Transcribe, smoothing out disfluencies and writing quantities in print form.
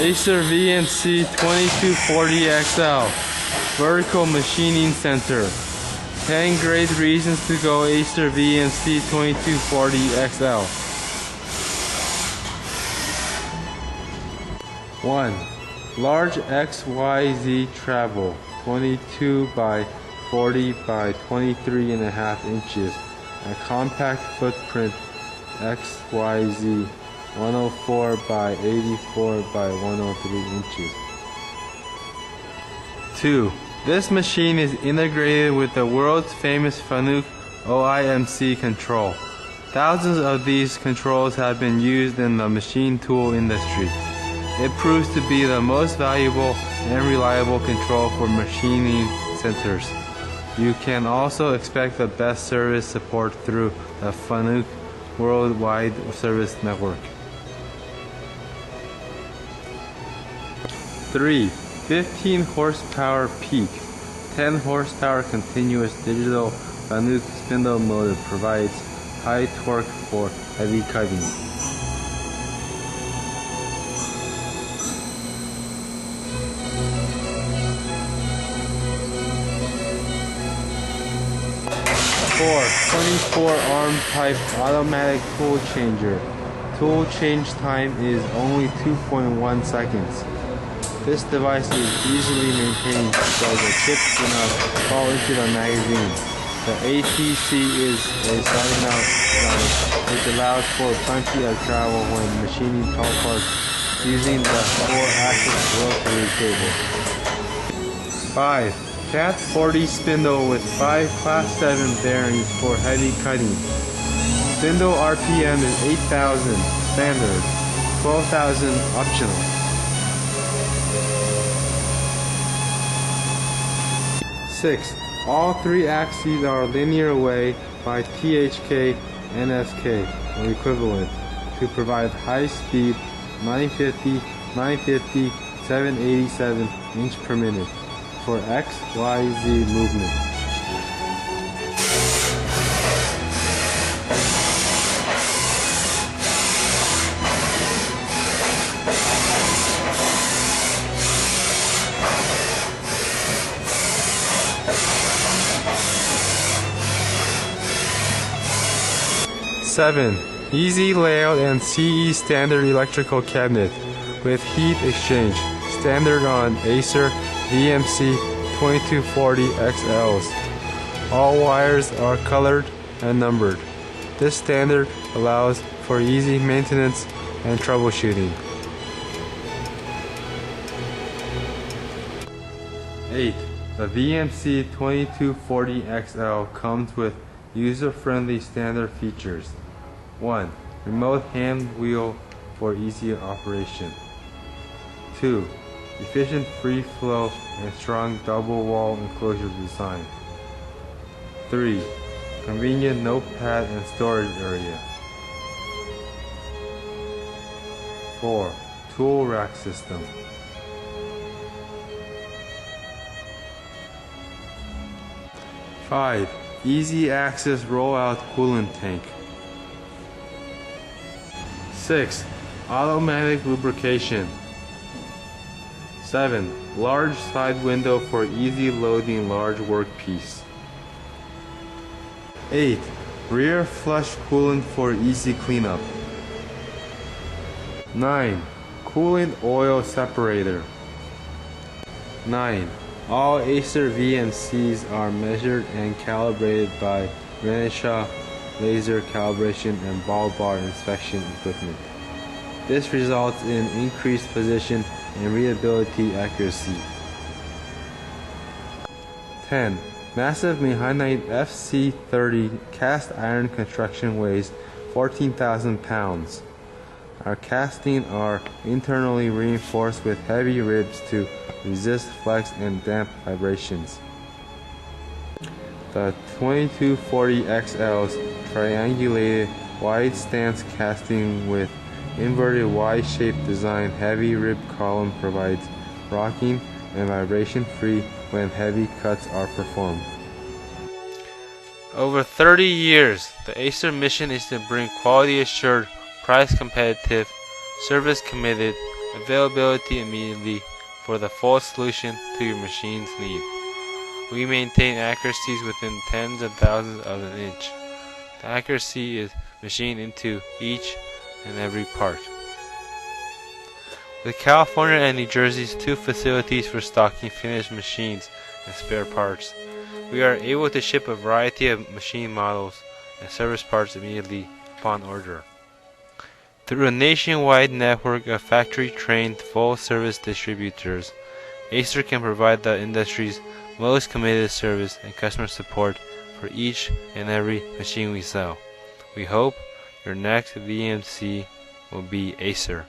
ACER VMC 2240XL Vertical Machining Center. 10 great reasons to go ACER VMC 2240XL. 1. Large XYZ travel, 22 by 40 by 23.5 inches. A compact footprint XYZ, 104 by 84 by 103 inches. 2. This machine is integrated with the world's famous Fanuc OIMC control. Thousands of these controls have been used in the machine tool industry. It proves to be the most valuable and reliable control for machining centers. You can also expect the best service support through the Fanuc Worldwide Service Network. 3. 15 horsepower peak. 10 horsepower continuous digital Fanuc spindle motor provides high torque for heavy cutting. 4. 24-arm type automatic tool changer. Tool change time is only 2.1 seconds. This device is easily maintained because the chips do not fall into the magazine. The ATC is a starting out design which allows for plenty of travel when machining tall parts using the 4-axis rotary cable. 5. Cat 40 spindle with 5 Class 7 bearings for heavy cutting. Spindle RPM is 8,000 standard, 12,000 optional. 6. All 3 axes are linear way by THK NSK or equivalent to provide high speed 950, 787 inch per minute for XYZ movement. 7. Easy layout and CE standard electrical cabinet with heat exchange, standard on ACER VMC 2240XLs. All wires are colored and numbered. This standard allows for easy maintenance and troubleshooting. 8. The VMC 2240XL comes with user-friendly standard features. 1. Remote hand wheel for easy operation. 2. Efficient free flow and strong double wall enclosure design. 3. Convenient notepad and storage area. 4. Tool rack system. 5. Easy access rollout coolant tank. 6. Automatic lubrication. 7. Large side window for easy loading large workpiece. 8. Rear flush coolant for easy cleanup. 9. Coolant oil separator. 9. All ACER VMCs are measured and calibrated by Renishaw laser calibration and ball bar inspection equipment. This results in increased position and readability accuracy. 10. Massive Mehanite FC30 cast iron construction weighs 14,000 pounds. Our castings are internally reinforced with heavy ribs to resist flex and damp vibrations. The 2240XL's triangulated wide stance casting with inverted Y-shaped design heavy rib column provides rocking and vibration free when heavy cuts are performed. Over 30 years, the ACER mission is to bring quality assured, price competitive, service committed, availability immediately for the full solution to your machine's need. We maintain accuracies within tens of thousands of an inch. The accuracy is machined into each and every part. With California and New Jersey's two facilities for stocking finished machines and spare parts, we are able to ship a variety of machine models and service parts immediately upon order. Through a nationwide network of factory-trained full-service distributors, ACER can provide the industry's most committed service and customer support for each and every machine we sell. We hope your next VMC will be ACER.